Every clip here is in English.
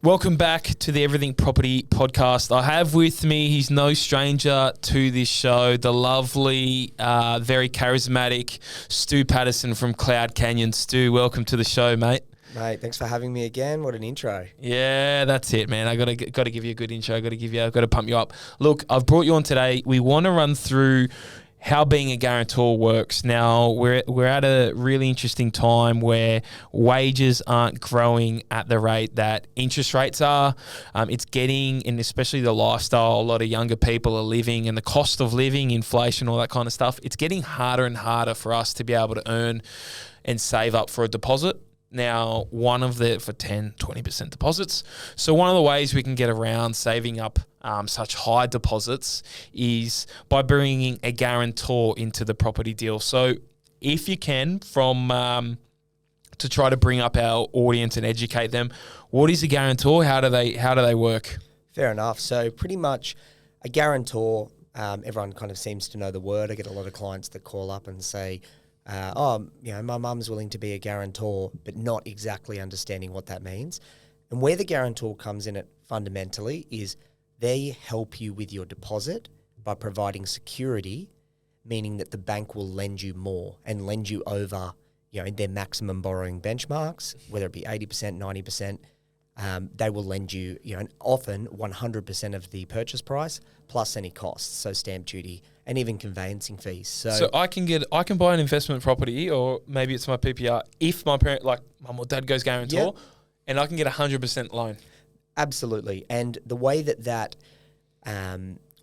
Welcome back to the Everything Property podcast. I have with me, he's no stranger to this show, the lovely, very charismatic Stu Patterson from Cloud Canyon. Stu, welcome to the show, mate. Mate, thanks for having me again. What an intro. Yeah, that's it, man. I got to give you a good intro. I've got to pump you up. Look, I've brought you on today. We want to run through how being a guarantor works. Now, we're at a really interesting time where wages aren't growing at the rate that interest rates are. It's getting, and especially the lifestyle a lot of younger people are living and the cost of living, inflation, all that kind of stuff, it's getting harder and harder for us to be able to earn and save up for a deposit. Now, for 10, 20% deposits. So one of the ways we can get around saving up such high deposits is by bringing a guarantor into the property deal. So if you can, to try to bring up our audience and educate them, what is a guarantor? How do they work? Fair enough. So pretty much a guarantor, everyone kind of seems to know the word. I get a lot of clients that call up and say, my mum's willing to be a guarantor, but not exactly understanding what that means. And where the guarantor comes in it fundamentally is they help you with your deposit by providing security, meaning that the bank will lend you more and lend you over, their maximum borrowing benchmarks, whether it be 80%, 90%. They will lend you, and often 100% of the purchase price plus any costs, so stamp duty and even conveyancing fees. So I can buy an investment property, or maybe it's my PPR, if my parent, like mum or dad, goes guarantor, and I can get 100% loan. Absolutely. And the way that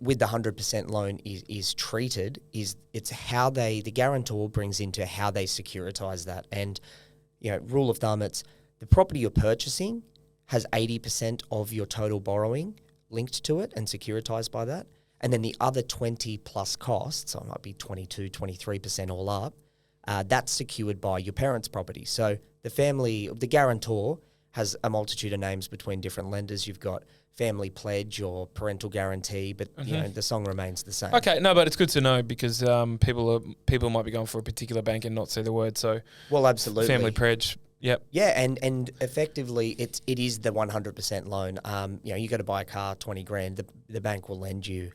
with the 100% loan is treated is it's how the guarantor brings into how they securitize that. And, rule of thumb, it's the property you're purchasing has 80% of your total borrowing linked to it and securitized by that. And then the other 20 plus costs, so it might be 22, 23% all up, that's secured by your parents' property. So the guarantor has a multitude of names between different lenders. You've got family pledge or parental guarantee, but the song remains the same. Okay, no, but it's good to know because people might be going for a particular bank and not see the word. So, well, absolutely, family pledge. Yep. Yeah, and effectively, it is the 100% loan. You got to buy a car, $20,000. The bank will lend you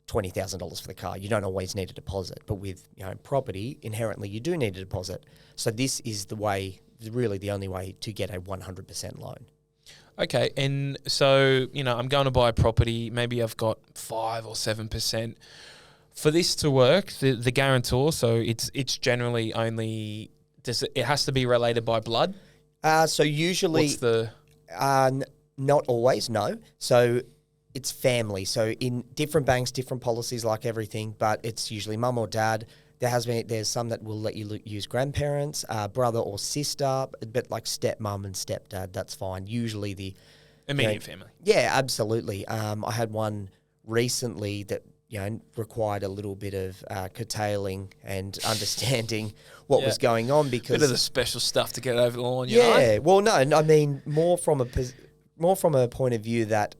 $20,000 for the car. You don't always need a deposit, but with property, inherently you do need a deposit. So this is really the only way to get a 100% loan. Okay, and so I'm going to buy a property. Maybe I've got 5 or 7%. For this to work, the guarantor. So it's generally only. It has to be related by blood? So usually... What's the... Not always, no. So it's family. So in different banks, different policies like everything, but it's usually mum or dad. There's some that will let you use grandparents, brother or sister, but like stepmom and stepdad, that's fine. Usually the... Immediate family. Yeah, absolutely. I had one recently that required a little bit of curtailing and understanding what was going on because... Bit of the special stuff to get over the line, Well, no, I mean, more from a point of view that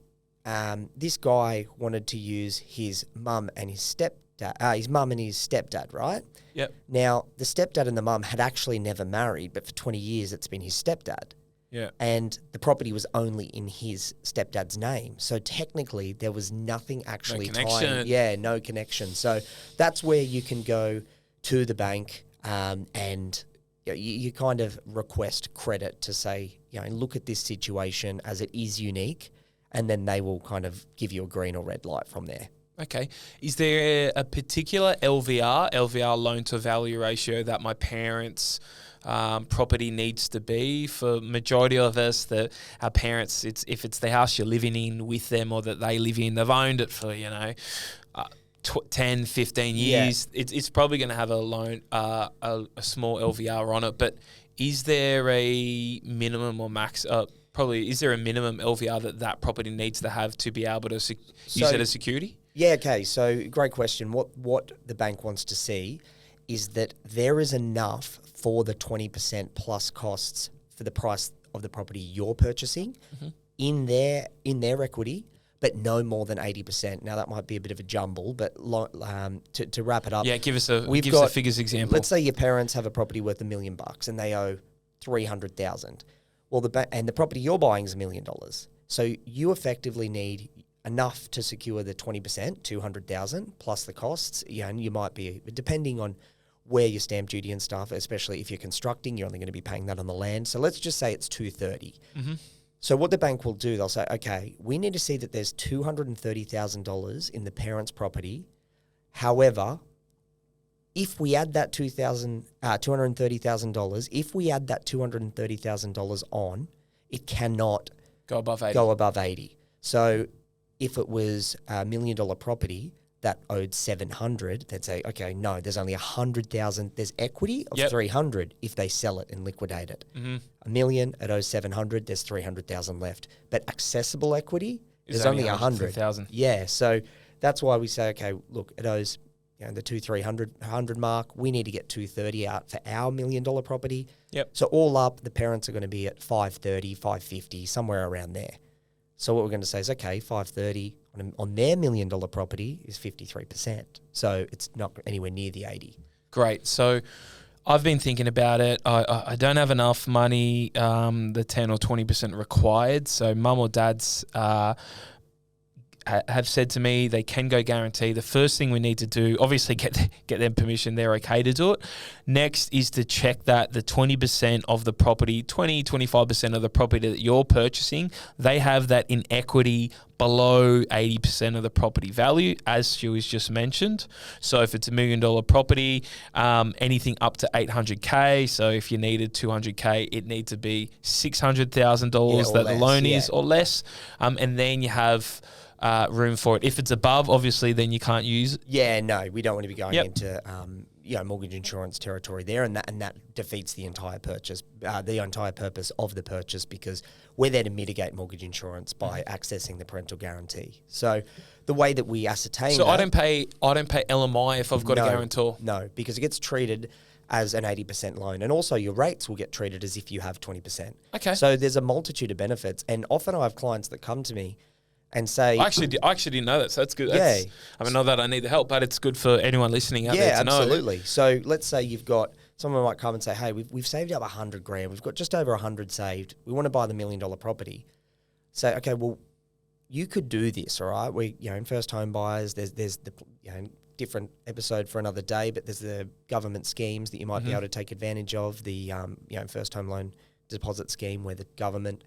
this guy wanted to use his mum and his stepdad, right? Yep. Now, the stepdad and the mum had actually never married, but for 20 years it's been his stepdad. Yeah. And the property was only in his stepdad's name. So technically there was nothing actually tying. Yeah, no connection. So that's where you can go to the bank and you kind of request credit to say, look at this situation as it is unique, and then they will kind of give you a green or red light from there. Okay. Is there a particular LVR, loan to value ratio, that my parents' property needs to be? For majority of us, our parents, if it's the house you're living in with them or that they live in, they've owned it for 10, 15 years. Yeah. It's probably going to have a loan, a small LVR on it. But is there a minimum or max? Is there a minimum LVR that property needs to have to be able to use it as security? Yeah, okay. So great question. What the bank wants to see is that there is enough for the 20% plus costs for the price of the property you're purchasing in their equity, but no more than 80%. Now that might be a bit of a jumble, but to wrap it up, give us a figures example. Let's say your parents have a property worth $1 million and they owe $300,000. Well, the property you're buying is $1 million. So you effectively need enough to secure the 20%, 200,000 plus the costs. Yeah, and you might be, depending on where your stamp duty and stuff, especially if you're constructing, you're only going to be paying that on the land. So let's just say it's 230. Mm-hmm. So what the bank will do, they'll say, okay, we need to see that there's $230,000 in the parent's property. However, if we add that $230,000, if we add that $230,000 on, it cannot Go above 80. go above 80. So if it was $1 million property that owed 700, they'd say, okay, no, there's only 100,000. There's equity of 300 if they sell it and liquidate it. Mm-hmm. $1 million, it owes 700. There's 300,000 left. But accessible equity, Is there's only 100. 100,000. Yeah, so that's why we say, okay, look, it owes the 100 mark. We need to get 230 out for our $1 million property. Yep. So all up, the parents are going to be at 530, 550, somewhere around there. So what we're going to say is, okay, 530 on their $1 million property is 53%. So it's not anywhere near the 80. Great. So I've been thinking about it. I don't have enough money, the 10 or 20% required. So mum or dad's have said to me they can go guarantee. The first thing we need to do, obviously get their permission, they're okay to do it. Next is to check that the 20% of the property, 25% of the property that you're purchasing, they have that in equity below 80% of the property value, as Stu has just mentioned. So if it's $1 million property, anything up to $800K. So if you needed $200K, it needs to be $600,000 that the loan is or less. And then you have room for it. If it's above, obviously, then you can't use it. Yeah, no, we don't want to be going into mortgage insurance territory there, and that defeats the entire purchase, the entire purpose of the purchase, because we're there to mitigate mortgage insurance by accessing the parental guarantee. So the way that we ascertain I don't pay LMI if I've got a guarantor. No, because it gets treated as an 80% loan, and also your rates will get treated as if you have 20%. Okay. So there's a multitude of benefits, and often I have clients that come to me and say, I actually didn't know that, so that's good. I mean, not that I need the help, but it's good for anyone listening out there to know. Yeah, absolutely. So let's say you've got, someone might come and say, hey, we've saved up $100,000. We've got just over 100 saved. We want to buy the $1 million property. Say, okay, well, you could do this, all right? We, in first home buyers, there's the, different episode for another day, but there's the government schemes that you might be able to take advantage of. The, first home loan deposit scheme where the government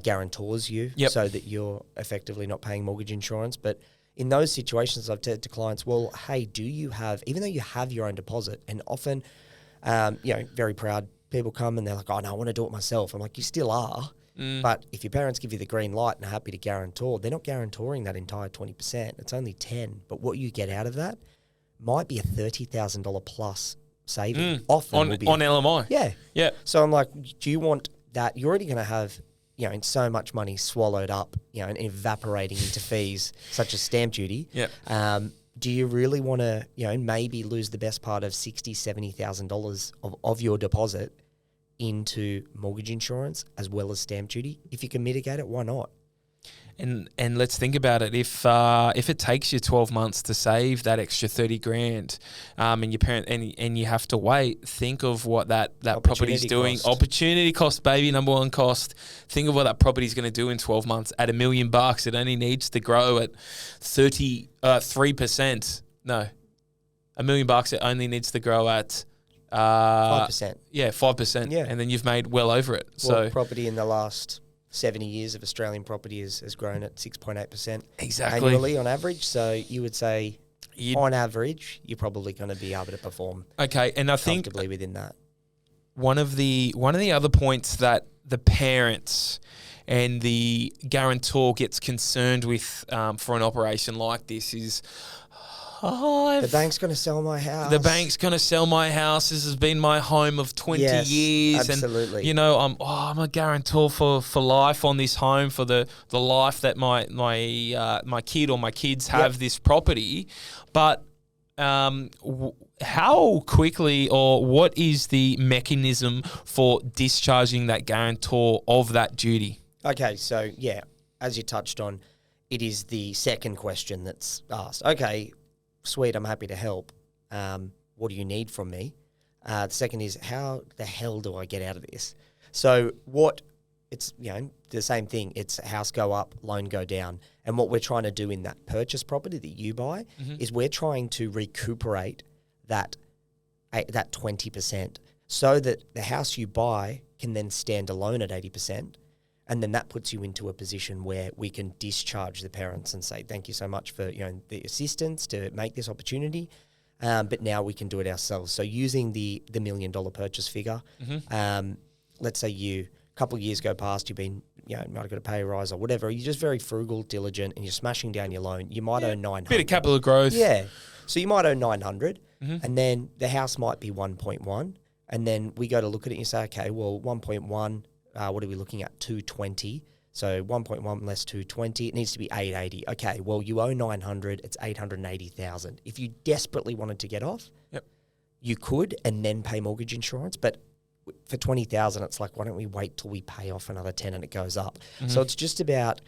guarantors you so that you're effectively not paying mortgage insurance. But in those situations, I've said to clients, well, hey, do you have, even though you have your own deposit, and often, very proud people come and they're like, oh, no, I want to do it myself. I'm like, you still are. But if your parents give you the green light and are happy to guarantor, they're not guarantoring that entire 20%. It's only 10. But what you get out of that might be a $30,000 plus saving. Often on LMI. Yeah. Yeah. So I'm like, do you want that? You're already going to have so much money swallowed up, and evaporating into fees such as stamp duty. Do you really want to, maybe lose the best part of $60,000, $70,000 of your deposit into mortgage insurance as well as stamp duty? If you can mitigate it, why not? And let's think about it. If it takes you 12 months to save that extra $30,000, and your parent and you have to wait, think of what that property's doing. Cost. Opportunity cost, baby, number one cost. Think of what that property's going to do in 12 months. At $1 million, it only needs to grow at 3%. No, $1 million, it only needs to grow at 5%. Yeah, 5%. Yeah, and then you've made well over it. Well, property in the last 70 years of Australian property has grown at 6.8% annually on average. So you would say, on average, you're probably going to be able to perform. Okay, and I think comfortably within that. One of the other points that the parents and the guarantor gets concerned with for an operation like this is, the bank's going to sell my house. The bank's going to sell my house. This has been my home of 20 years. Absolutely. And, I'm a guarantor for life on this home, for the life that my kid or my kids have this property. But how quickly, or what is the mechanism for discharging that guarantor of that duty? Okay, so, as you touched on, it is the second question that's asked. Okay, sweet, I'm happy to help. What do you need from me? The second is, how the hell do I get out of this? So what it's the same thing. It's house go up, loan go down. And what we're trying to do in that purchase property that you buy is we're trying to recuperate that 20% so that the house you buy can then stand alone at 80%. And then that puts you into a position where we can discharge the parents and say, thank you so much for the assistance to make this opportunity. But now we can do it ourselves. So using the $1 million purchase figure, let's say a couple of years go past, you've been, might have got a pay rise or whatever. You're just very frugal, diligent, and you're smashing down your loan. You might owe 900. Bit of capital growth. Yeah. So you might owe 900, and then the house might be 1.1, and then we go to look at it and you say, okay, well, 1.1, what are we looking at? 220. So 1.1 less 220, it needs to be 880. Okay, well, you owe 900, it's 880,000. If you desperately wanted to get off, you could and then pay mortgage insurance, but for 20,000, it's like, why don't we wait till we pay off another 10 and it goes up? So it's just about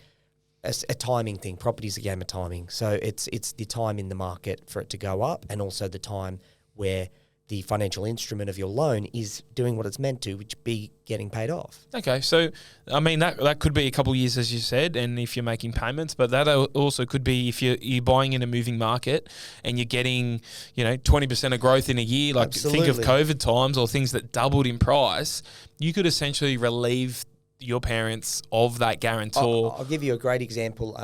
a timing thing. Property's a game of timing. So it's the time in the market for it to go up, and also the time where the financial instrument of your loan is doing what it's meant to, which be getting paid off. Okay, so I mean that could be a couple of years, as you said, and if you're making payments, but that also could be if you're buying in a moving market and you're getting 20% of growth in a year. Like think of COVID times or things that doubled in price. You could essentially relieve your parents of that guarantor. I'll give you a great example.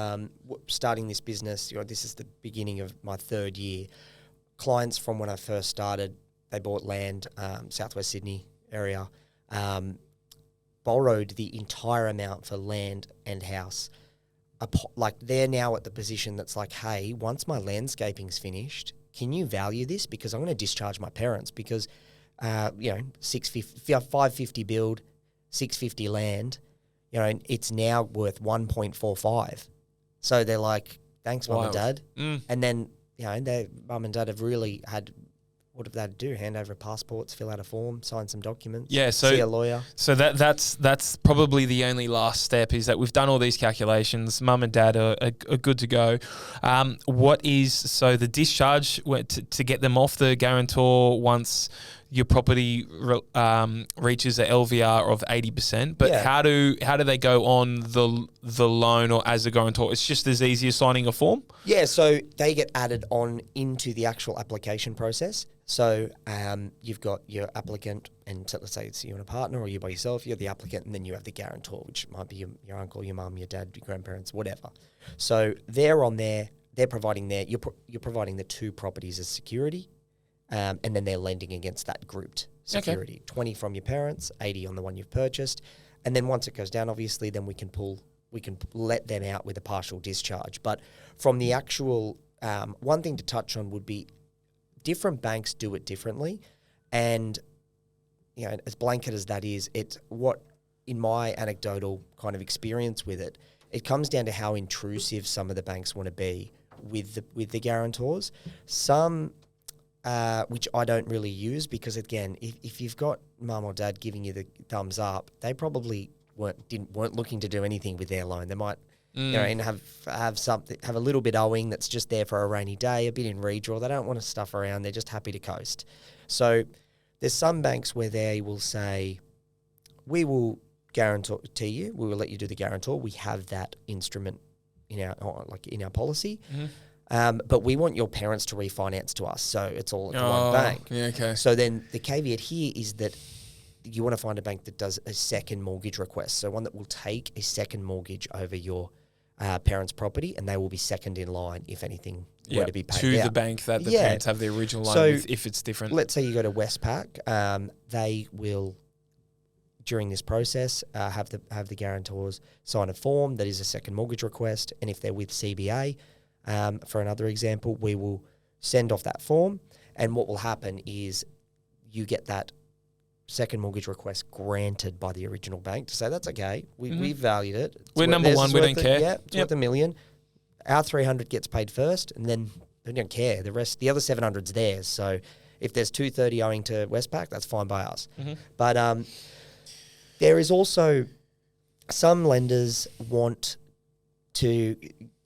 Starting this business, this is the beginning of my third year. Clients from when I first started, they bought land, Southwest Sydney area, borrowed the entire amount for land and house. Like they're now at the position that's like, hey, once my landscaping's finished, can you value this? Because I'm going to discharge my parents because, 550 build, 650 land, it's now worth 1.45. So they're like, thanks, mum and dad. And then, their mum and dad have really had, what have they had to do? Hand over passports, fill out a form, sign some documents, see a lawyer. So that's probably the only last step, is that we've done all these calculations. Mum and dad are good to go. So the discharge to get them off the guarantor once your property reaches a LVR of 80%, but how do they go on the loan or as a guarantor? It's just as easy as signing a form? Yeah, so they get added on into the actual application process. So you've got your applicant, and so let's say it's you and a partner or you by yourself, you're the applicant, and then you have the guarantor, which might be your uncle, your mum, your dad, your grandparents, whatever. So they're on there, they're providing you're providing the two properties as security. And then they're lending against that grouped security. Okay. 20 from your parents, 80 on the one you've purchased. And then once it goes down, obviously, then we can let them out with a partial discharge. But from the actual, one thing to touch on would be different banks do it differently. And, as blanket as that is, it's what, in my anecdotal kind of experience with it, it comes down to how intrusive some of the banks want to be with the guarantors. Some... which I don't really use because, again, if you've got mum or dad giving you the thumbs up, they probably weren't looking to do anything with their loan. They might, and have a little bit owing that's just there for a rainy day, a bit in redraw. They don't want to stuff around. They're just happy to coast. So there's some banks where they will say, we will guarantee you. We will let you do the guarantor. We have that instrument in our policy. Mm-hmm. But we want your parents to refinance to us, so it's all at one bank. Yeah, okay. So then the caveat here is that you want to find a bank that does a second mortgage request, so one that will take a second mortgage over your parents' property, and they will be second in line if anything were to be paid to out. the bank that the parents have the original loan with, if it's different. Let's say you go to Westpac, they will, during this process, have the guarantors sign a form that is a second mortgage request, and if they're with CBA, for another example, we will send off that form, and what will happen is you get that second mortgage request granted by the original bank to say, that's okay, we valued it. We're number one, we don't care. Yeah, it's worth $1 million. Our 300 gets paid first, and then they don't care. The other 700's theirs. So if there's 230 owing to Westpac, that's fine by us. Mm-hmm. But there is also some lenders want to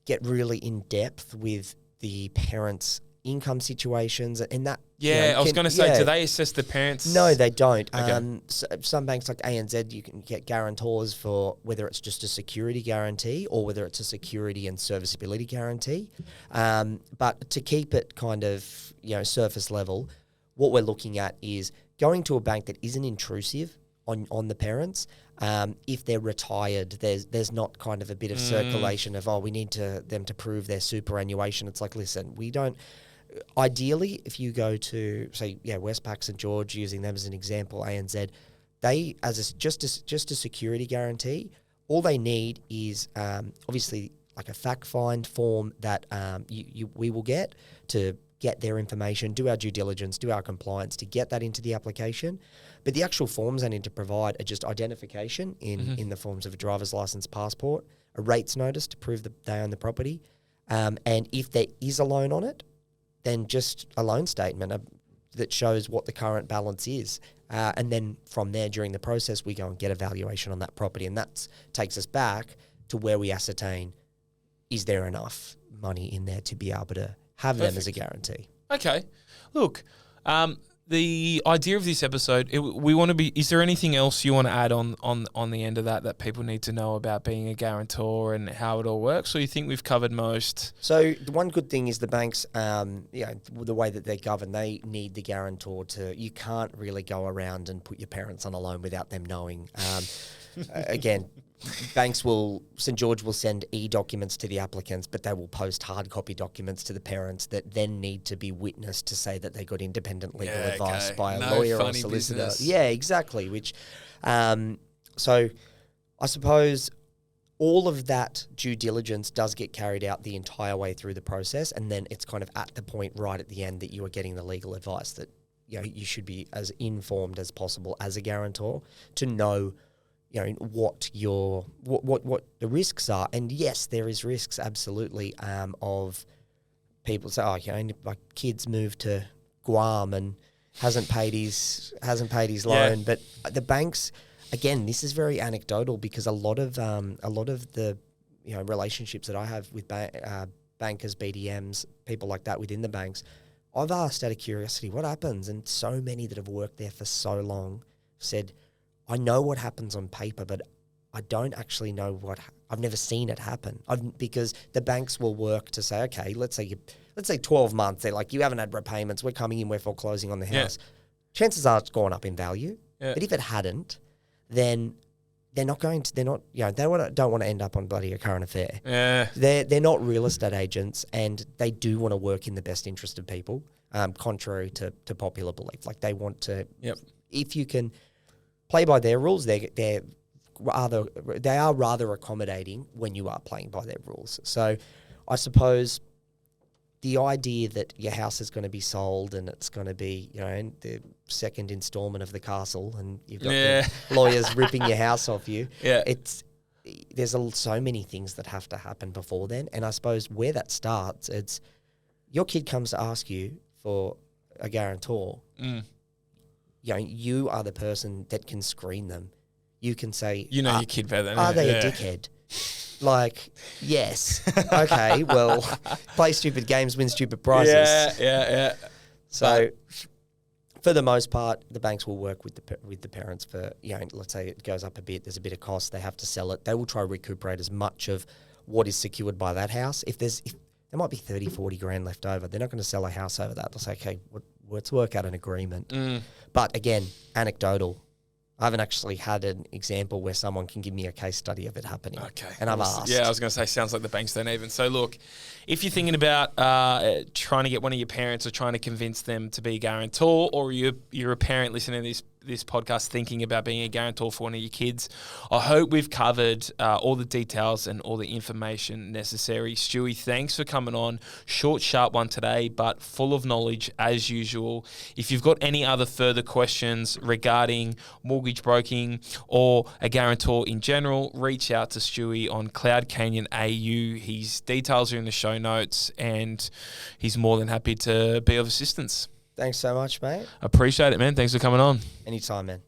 get really in depth with the parents' income situations, and that. Yeah, I was going to say, do they assess the parents? No, they don't. Okay. Some banks like ANZ, you can get guarantors for whether it's just a security guarantee or whether it's a security and serviceability guarantee. But to keep it kind of surface level, what we're looking at is going to a bank that isn't intrusive on the parents. If they're retired, there's not kind of a bit of circulation of, we need them to prove their superannuation. It's like, listen, we don't. Ideally, if you go to, say, Westpac, St George, using them as an example, ANZ, they, just a security guarantee, all they need is obviously like a fact find form that we will get to get their information, do our due diligence, do our compliance to get that into the application. But the actual forms they need to provide are just identification in the forms of a driver's license, passport, a rates notice to prove that they own the property, and if there is a loan on it, then just a loan statement that shows what the current balance is. And then from there, during the process, we go and get a valuation on that property. And that takes us back to where we ascertain, is there enough money in there to be able to have them as a guarantee? Okay. Look, the idea of this episode, we want to be. Is there anything else you want to add on the end of that people need to know about being a guarantor and how it all works? Or you think we've covered most? So the one good thing is the banks, the way that they're governed, they need the guarantor to. You can't really go around and put your parents on a loan without them knowing. Again, St George will send e-documents to the applicants, but they will post hard copy documents to the parents that then need to be witnessed to say that they got independent legal advice by a lawyer or solicitor. Business. Yeah, exactly. Which, so I suppose all of that due diligence does get carried out the entire way through the process, and then it's kind of at the point right at the end that you are getting the legal advice that you should be as informed as possible as a guarantor to know what the risks are. And yes, there is risks absolutely of people say, my kid's moved to Guam and hasn't paid his loan. But the banks, again, this is very anecdotal because a lot of the relationships that I have with bankers, BDMs, people like that within the banks, I've asked out of curiosity what happens, and so many that have worked there for so long said, I know what happens on paper, but I don't actually know I've never seen it happen. Because the banks will work to say, okay, let's say 12 months. They're like, you haven't had repayments. We're coming in. We're foreclosing on the house. Chances are it's gone up in value. Yeah. But if it hadn't, then they're not going to. They're not. They don't want to end up on bloody a current affair. Yeah. They're not real estate agents, and they do want to work in the best interest of people. Contrary to popular belief, like they want to. Yep. If you can play by their rules, they are rather accommodating when you are playing by their rules. So I suppose the idea that your house is going to be sold and it's going to be, the second installment of the castle and you've got the lawyers ripping your house off you. Yeah. There's so many things that have to happen before then. And I suppose where that starts, it's your kid comes to ask you for a guarantor. You are the person that can screen them. You can say, your kid better than are they a dickhead? Like, yes. Okay, well, play stupid games, win stupid prizes. Yeah. So, for the most part, the banks will work with the parents for, let's say it goes up a bit, there's a bit of cost, they have to sell it. They will try to recuperate as much of what is secured by that house. If there might be 30, 40 grand left over, they're not going to sell a house over that. They'll say, okay, let's work out an agreement. But again, anecdotal. I haven't actually had an example where someone can give me a case study of it happening. Okay. And I've asked. Yeah, I was going to say, sounds like the banks don't even. So look, if you're thinking about trying to get one of your parents or trying to convince them to be a guarantor, or you're a parent listening to this podcast thinking about being a guarantor for one of your kids, I hope we've covered all the details and all the information necessary. Stewie, thanks for coming on. Short, sharp one today, but full of knowledge as usual. If you've got any other further questions regarding mortgage broking or a guarantor in general, reach out to Stewie on Cloud Canyon AU. His details are in the show notes and he's more than happy to be of assistance. Thanks so much, mate. Appreciate it, man. Thanks for coming on. Anytime, man.